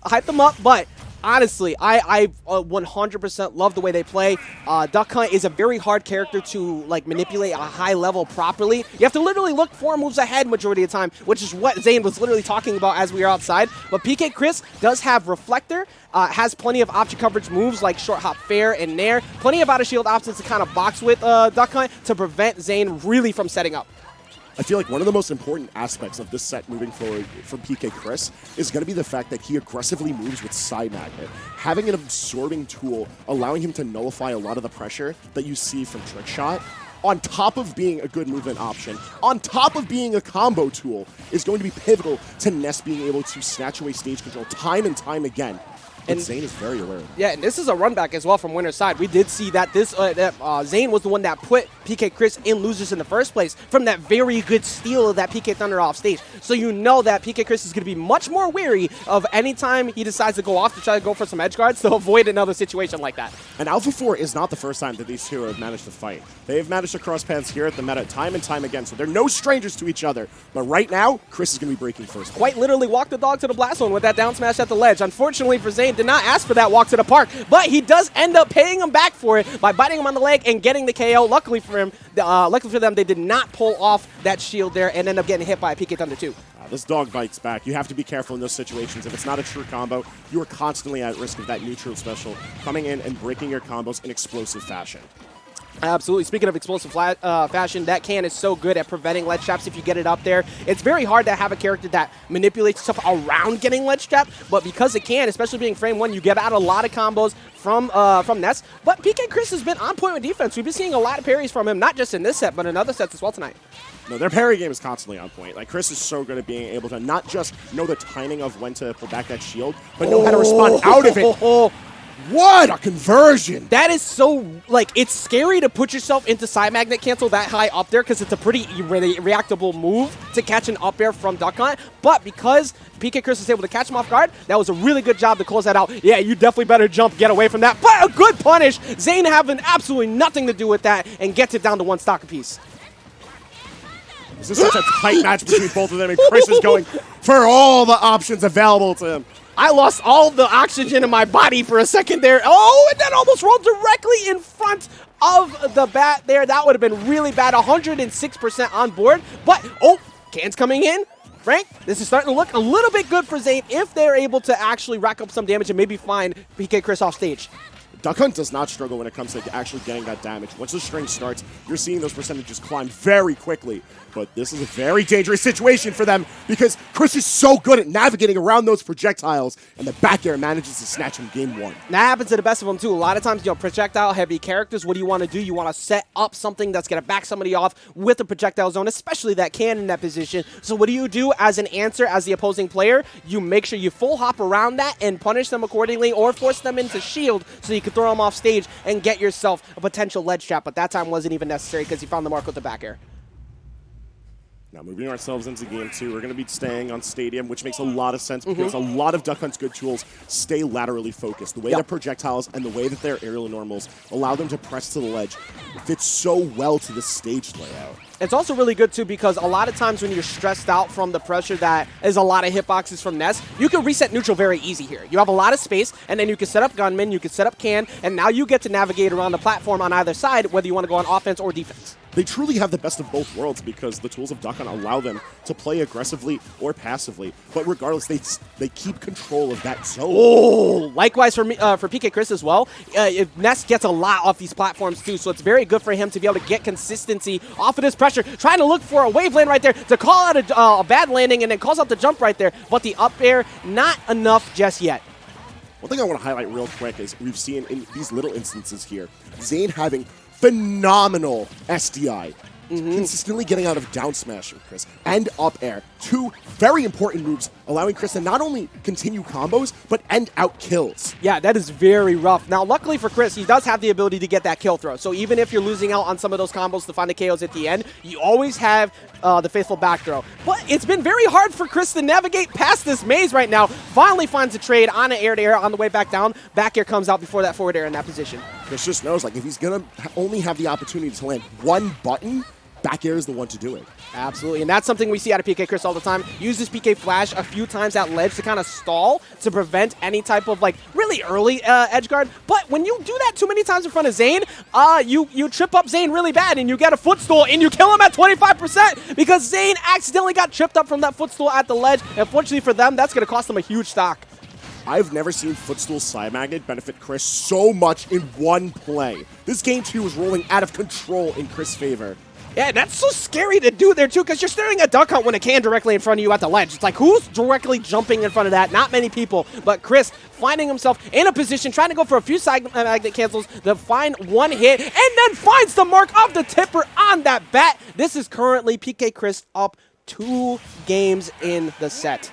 hype them up, but honestly, I 100% love the way they play. Duck Hunt is a very hard character to like manipulate at a high level properly. You have to literally look 4 moves ahead majority of the time, which is what Zane was literally talking about as we were outside. But PkChris does have Reflector, has plenty of option coverage moves like Short Hop Fair and Nair. Plenty of out of shield options to kind of box with Duck Hunt to prevent Zane really from setting up. I feel like one of the most important aspects of this set moving forward from PkChris is going to be the fact that he aggressively moves with Side Magnet. Having an absorbing tool, allowing him to nullify a lot of the pressure that you see from Trick Shot, on top of being a good movement option, on top of being a combo tool, is going to be pivotal to Ness being able to snatch away stage control time and time again. And Zane is very aware of it. Yeah, and this is a run back as well from winner's side. We did see that this Zane was the one that put PkChris in losers in the first place from that very good steal of that PK Thunder off stage. So you know that PkChris is going to be much more wary of any time he decides to go off to try to go for some edge guards to avoid another situation like that. And Alpha 4 is not the first time that these two have managed to fight. They have managed to cross paths here at the meta time and time again, so they're no strangers to each other. But right now, Chris is going to be breaking first. Quite literally walked the dog to the blast zone with that down smash at the ledge. Unfortunately for Zane, did not ask for that walk to the park, but he does end up paying him back for it by biting him on the leg and getting the KO. Luckily for him, luckily for them, they did not pull off that shield there and end up getting hit by a PK Thunder too. This dog bites back. You have to be careful in those situations. If it's not a true combo, you are constantly at risk of that neutral special coming in and breaking your combos in explosive fashion. Absolutely. Speaking of explosive fashion, that can is so good at preventing ledge traps if you get it up there. It's very hard to have a character that manipulates stuff around getting ledge trapped, but because it can, especially being frame 1, you get out a lot of combos from Ness. But PkChris has been on point with defense. We've been seeing a lot of parries from him, not just in this set, but in other sets as well tonight. No, their parry game is constantly on point. Like, Chris is so good at being able to not just know the timing of when to pull back that shield, but know how to respond out of it. What a conversion! That is so, like, it's scary to put yourself into side magnet cancel that high up there because it's a pretty reactable move to catch an up air from Duck Hunt. But because PkChris was able to catch him off guard, that was a really good job to close that out. Yeah, you definitely better jump, get away from that. But a good punish. Zane having absolutely nothing to do with that and gets it down to 1 stock apiece. This is such a tight match between both of them, and Chris is going for all the options available to him. I lost all the oxygen in my body for a second there. Oh, and then almost rolled directly in front of the bat there. That would have been really bad. 106% on board. But, oh, Can's coming in. Frank, this is starting to look a little bit good for Zane if they're able to actually rack up some damage and maybe find PkChris off stage. Duck Hunt does not struggle when it comes to actually getting that damage. Once the string starts, you're seeing those percentages climb very quickly. But this is a very dangerous situation for them because Chris is so good at navigating around those projectiles, and the back air manages to snatch him game 1. That happens to the best of them, too. A lot of times, you know, projectile-heavy characters, what do you want to do? You want to set up something that's going to back somebody off with a projectile zone, especially that can in that position. So what do you do as an answer as the opposing player? You make sure you full hop around that and punish them accordingly or force them into shield so you can throw them off stage and get yourself a potential ledge trap. But that time wasn't even necessary because he found the mark with the back air. Now, moving ourselves into game 2, we're going to be staying on Stadium, which makes a lot of sense because a lot of Duck Hunt's good tools stay laterally focused. The way their projectiles and the way that their aerial normals allow them to press to the ledge fits so well to the stage layout. It's also really good, too, because a lot of times when you're stressed out from the pressure that is a lot of hitboxes from Ness, you can reset neutral very easy here. You have a lot of space, and then you can set up Gunman, you can set up Can, and now you get to navigate around the platform on either side, whether you want to go on offense or defense. They truly have the best of both worlds because the tools of Duck Hunt allow them to play aggressively or passively. But regardless, they keep control of that zone. Oh, likewise for PkChris as well. If Ness gets a lot off these platforms too, so it's very good for him to be able to get consistency off of this pressure. Trying to look for a wave land right there to call out a bad landing and then calls out the jump right there. But the up air, not enough just yet. One thing I want to highlight real quick is we've seen in these little instances here, Zane having phenomenal SDI. Consistently getting out of down smash from Chris and up air. 2 very important moves, allowing Chris to not only continue combos, but end out kills. Yeah, that is very rough. Now, luckily for Chris, he does have the ability to get that kill throw. So even if you're losing out on some of those combos to find the KOs at the end, you always have the faithful back throw. But it's been very hard for Chris to navigate past this maze right now. Finally finds a trade on an air-to-air on the way back down. Back air comes out before that forward air in that position. Chris just knows, like, if he's going to only have the opportunity to land one button, back air is the one to do it. Absolutely, and that's something we see out of PkChris all the time. Uses PK Flash a few times at ledge to kind of stall to prevent any type of like really early edge guard. But when you do that too many times in front of Zane, you trip up Zane really bad and you get a footstool and you kill him at 25% because Zane accidentally got tripped up from that footstool at the ledge. Unfortunately for them, that's going to cost them a huge stock. I've never seen Footstool Side Magnet benefit Chris so much in one play. This game 2 was rolling out of control in Chris' favor. Yeah, that's so scary to do there, too, because you're staring at Duck Hunt when it can directly in front of you at the ledge. It's like, who's directly jumping in front of that? Not many people, but Chris finding himself in a position, trying to go for a few side magnet cancels to find one hit, and then finds the mark of the tipper on that bat. This is currently PkChris up 2 games in the set.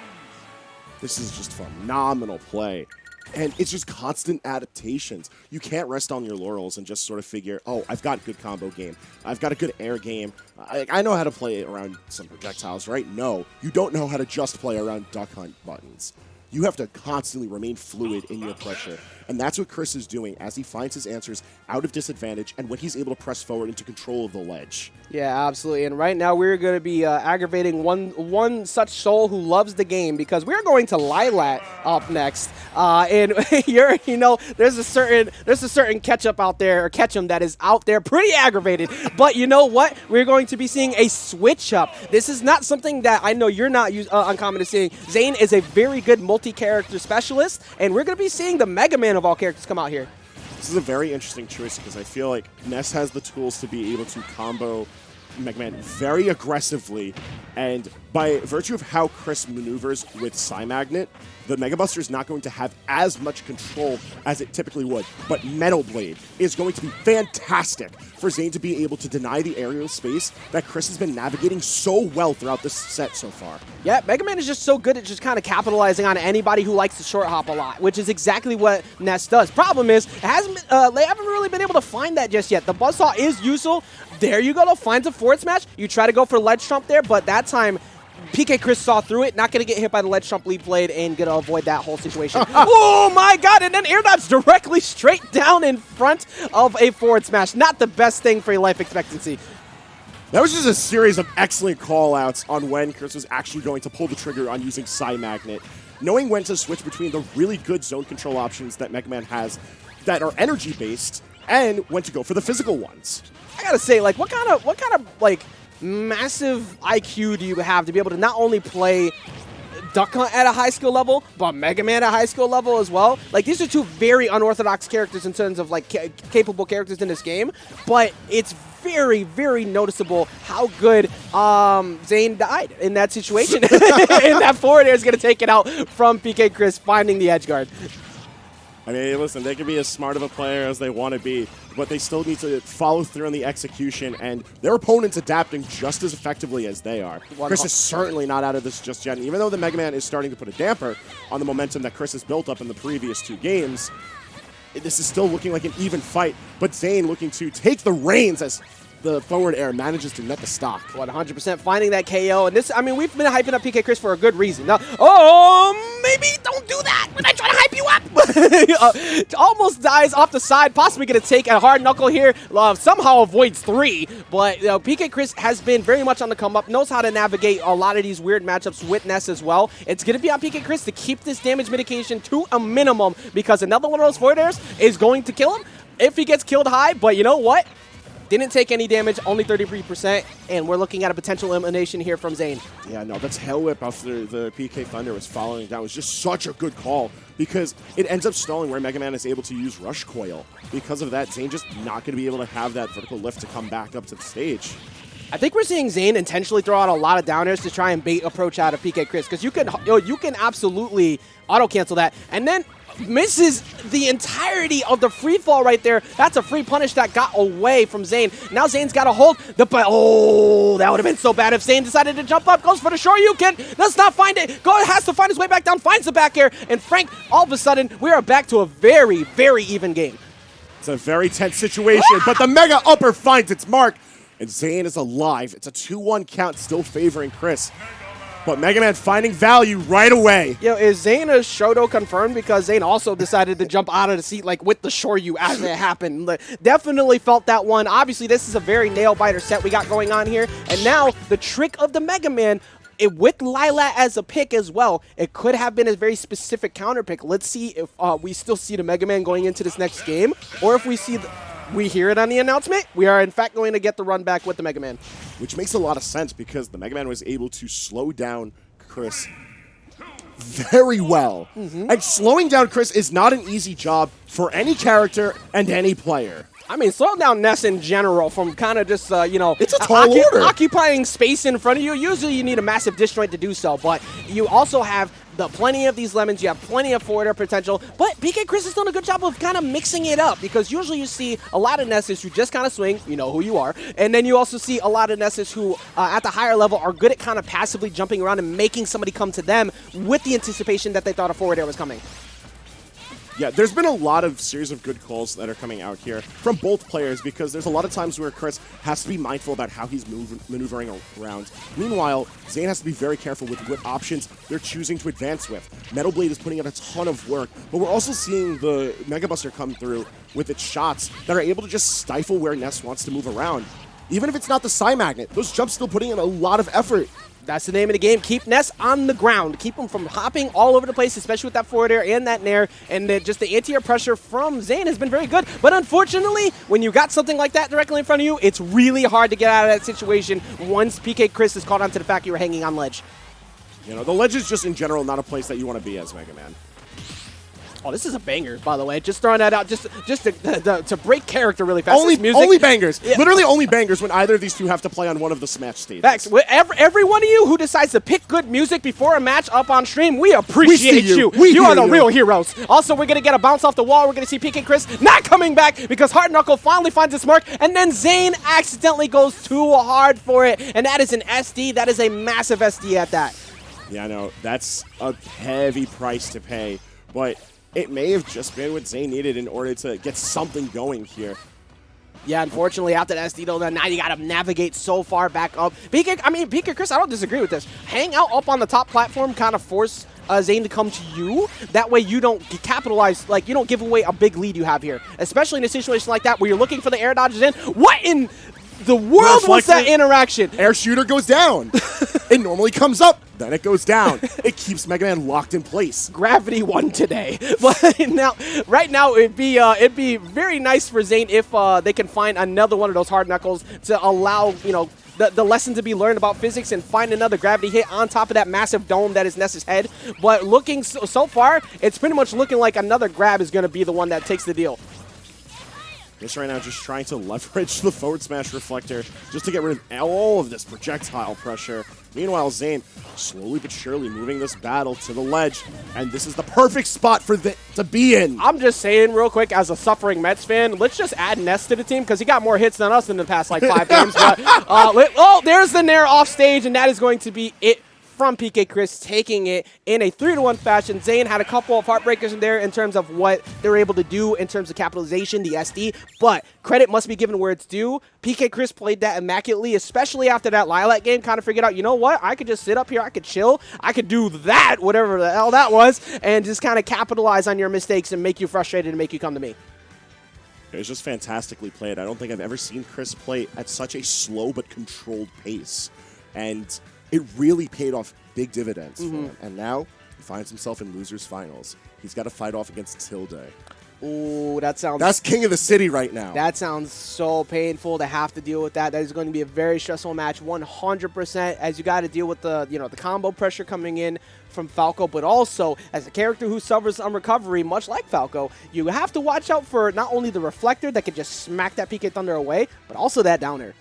This is just phenomenal play. And it's just constant adaptations. You can't rest on your laurels and just sort of figure, oh, I've got a good combo game. I've got a good air game. I know how to play around some projectiles, right? No, you don't know how to just play around Duck Hunt buttons. You have to constantly remain fluid in your pressure. And that's what Chris is doing as he finds his answers out of disadvantage and when he's able to press forward into control of the ledge. Yeah, absolutely. And right now we're going to be aggravating one such soul who loves the game because we're going to Lilat up next. And there's a certain ketchup out there, or ketchum that is out there pretty aggravated. But you know what? We're going to be seeing a switch up. This is not something that I know you're not uncommon to seeing. Zane is a very good multi-character specialist, and we're going to be seeing the Mega Man of all characters come out here. This is a very interesting choice because I feel like Ness has the tools to be able to combo Mega Man very aggressively, and by virtue of how Chris maneuvers with Psy-Magnet, the Mega Buster is not going to have as much control as it typically would, but Metal Blade is going to be fantastic for Zane to be able to deny the aerial space that Chris has been navigating so well throughout this set so far. Yeah, Mega Man is just so good at just kind of capitalizing on anybody who likes to short hop a lot, which is exactly what Ness does. Problem is, they haven't really been able to find that just yet. The Buzzsaw is useful. There you go, though. Finds a forward smash. You try to go for ledge trump there, but that time PkChris saw through it, not going to get hit by the ledge trump lead blade and going to avoid that whole situation. Oh my god, and then air dodge directly straight down in front of a forward smash. Not the best thing for your life expectancy. That was just a series of excellent call-outs on when Chris was actually going to pull the trigger on using Psy-Magnet. Knowing when to switch between the really good zone control options that Mega Man has that are energy-based and when to go for the physical ones. I gotta say, like, what kind of like massive IQ do you have to be able to not only play Duck Hunt at a high skill level, but Mega Man at a high skill level as well? Like, these are two very unorthodox characters in terms of like capable characters in this game, but it's very, very noticeable how good Zane died in that situation. And that forward air is going to take it out from PkChris finding the edge guard. I mean, listen, they can be as smart of a player as they want to be, but they still need to follow through on the execution, and their opponent's adapting just as effectively as they are. Chris is certainly not out of this just yet, and even though the Mega Man is starting to put a damper on the momentum that Chris has built up in the previous 2 games, this is still looking like an even fight, but Zane looking to take the reins as the forward air manages to net the stock. 100% finding that KO. And this, I mean, we've been hyping up PkChris for a good reason. Now, maybe don't do that when I try to hype you up. Almost dies off the side, possibly going to take a hard knuckle here. Somehow avoids 3. But PkChris has been very much on the come up, knows how to navigate a lot of these weird matchups with Ness as well. It's going to be on PkChris to keep this damage mitigation to a minimum because another one of those forward airs is going to kill him if he gets killed high. But you know what? Didn't take any damage, only 33%, and we're looking at a potential elimination here from Zane. Yeah, no, that tail whip after the PK Thunder was following that was just such a good call because it ends up stalling where Mega Man is able to use Rush Coil. Because of that, Zane just not going to be able to have that vertical lift to come back up to the stage. I think we're seeing Zane intentionally throw out a lot of down airs to try and bait approach out of PkChris because you can absolutely auto-cancel that, and then misses the entirety of the free fall right there. That's a free punish that got away from Zane. Now Zane's got to hold the that would have been so bad if Zane decided to jump up, goes for the Shoryuken, does not find it, has to find his way back down, finds the back air, and Frank, all of a sudden, we are back to a very, very even game. It's a very tense situation, but the Mega Upper finds its mark, and Zane is alive. It's a 2-1 count, still favoring Chris. But Mega Man finding value right away. Yo, is Zane a Shoto confirmed? Because Zane also decided to jump out of the seat like with the Shoryu as it happened. Like, definitely felt that one. Obviously, this is a very nail-biter set we got going on here. And now, the trick of the Mega Man, with Lilat as a pick as well, it could have been a very specific counter pick. Let's see if we still see the Mega Man going into this next game, or if we see we hear it on the announcement. We are, in fact, going to get the run back with the Mega Man. Which makes a lot of sense because the Mega Man was able to slow down Chris very well. And slowing down Chris is not an easy job for any character and any player. I mean, slow down Ness in general from kind of just, you know, it's a tall order. Occupying space in front of you. Usually you need a massive disjoint to do so, but you also have plenty of these lemons. You have plenty of forward air potential, but PkChris has done a good job of kind of mixing it up, because usually you see a lot of Nesses who just kind of swing, you know who you are, and then you also see a lot of Nesses who, at the higher level, are good at kind of passively jumping around and making somebody come to them with the anticipation that they thought a forward air was coming. Yeah, there's been a lot of series of good calls that are coming out here from both players, because there's a lot of times where Chris has to be mindful about how he's maneuvering around. Meanwhile, Zane has to be very careful with what options they're choosing to advance with. Metal Blade is putting in a ton of work, but we're also seeing the Mega Buster come through with its shots that are able to just stifle where Ness wants to move around. Even if it's not the Psy Magnet, those jumps still putting in a lot of effort. That's the name of the game. Keep Ness on the ground. Keep him from hopping all over the place, especially with that forward air and that nair. And just the anti-air pressure from Zane has been very good. But unfortunately, when you got something like that directly in front of you, it's really hard to get out of that situation once PkChris is caught onto the fact you were hanging on ledge. You know, the ledge is just in general not a place that you want to be as Mega Man. Oh, this is a banger, by the way. Just throwing that out, just to break character really fast. Only bangers. Yeah. Literally only bangers when either of these two have to play on one of the Smash stages. Facts. Every one of you who decides to pick good music before a match up on stream, we appreciate you. You are the real heroes. Also, we're going to get a bounce off the wall. We're going to see PkChris not coming back because Hard Knuckle finally finds its mark, and then Zane accidentally goes too hard for it, and that is an SD. That is a massive SD at that. Yeah, I know. That's a heavy price to pay, but it may have just been what Zane needed in order to get something going here. Yeah, unfortunately, after that SD, though, now you got to navigate so far back up. PkChris, I don't disagree with this. Hang out up on the top platform, kind of force Zane to come to you. That way you don't capitalize, like, you don't give away a big lead you have here. Especially in a situation like that where you're looking for the air dodges in. What in the world was that interaction? Air shooter goes down. It normally comes up, then it goes down. It keeps Mega Man locked in place. Gravity won today. But right now, it'd be very nice for Zane if they can find another one of those hard knuckles to allow, you know, the lesson to be learned about physics and find another gravity hit on top of that massive dome that is Ness's head. But looking so far, it's pretty much looking like another grab is going to be the one that takes the deal. This right now just trying to leverage the forward smash reflector just to get rid of all of this projectile pressure. Meanwhile, Zane slowly but surely moving this battle to the ledge, and this is the perfect spot for to be in. I'm just saying real quick, as a suffering Mets fan, let's just add Ness to the team because he got more hits than us in the past like 5 games. But, oh, there's the Nair off stage, and that is going to be it from PkChris, taking it in a 3-1 fashion. Zane had a couple of heartbreakers in there in terms of what they were able to do in terms of capitalization, the SD, but credit must be given where it's due. PkChris played that immaculately, especially after that Lilac game, kind of figured out, you know what, I could just sit up here, I could chill, I could do that, whatever the hell that was, and just kind of capitalize on your mistakes and make you frustrated and make you come to me. It was just fantastically played. I don't think I've ever seen Chris play at such a slow but controlled pace, and it really paid off big dividends for him. And now he finds himself in losers finals. He's got to fight off against Tilde. Ooh, that's king of the city right now. That sounds so painful to have to deal with that. That is going to be a very stressful match, 100%, as you got to deal with the combo pressure coming in from Falco, but also as a character who suffers on recovery, much like Falco, you have to watch out for not only the reflector that could just smack that PK Thunder away, but also that downer.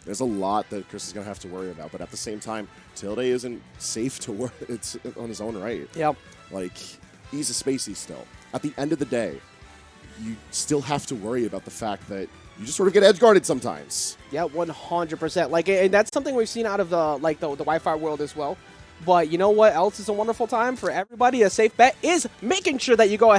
There's a lot that Chris is going to have to worry about, but at the same time, Tilde isn't safe to work. It's on his own right. Yep. Like, he's a spacey still. At the end of the day, you still have to worry about the fact that you just sort of get edge guarded sometimes. Yeah, 100%. Like, and that's something we've seen out of the Wi-Fi world as well. But you know what else is a wonderful time for everybody? A safe bet is making sure that you go ahead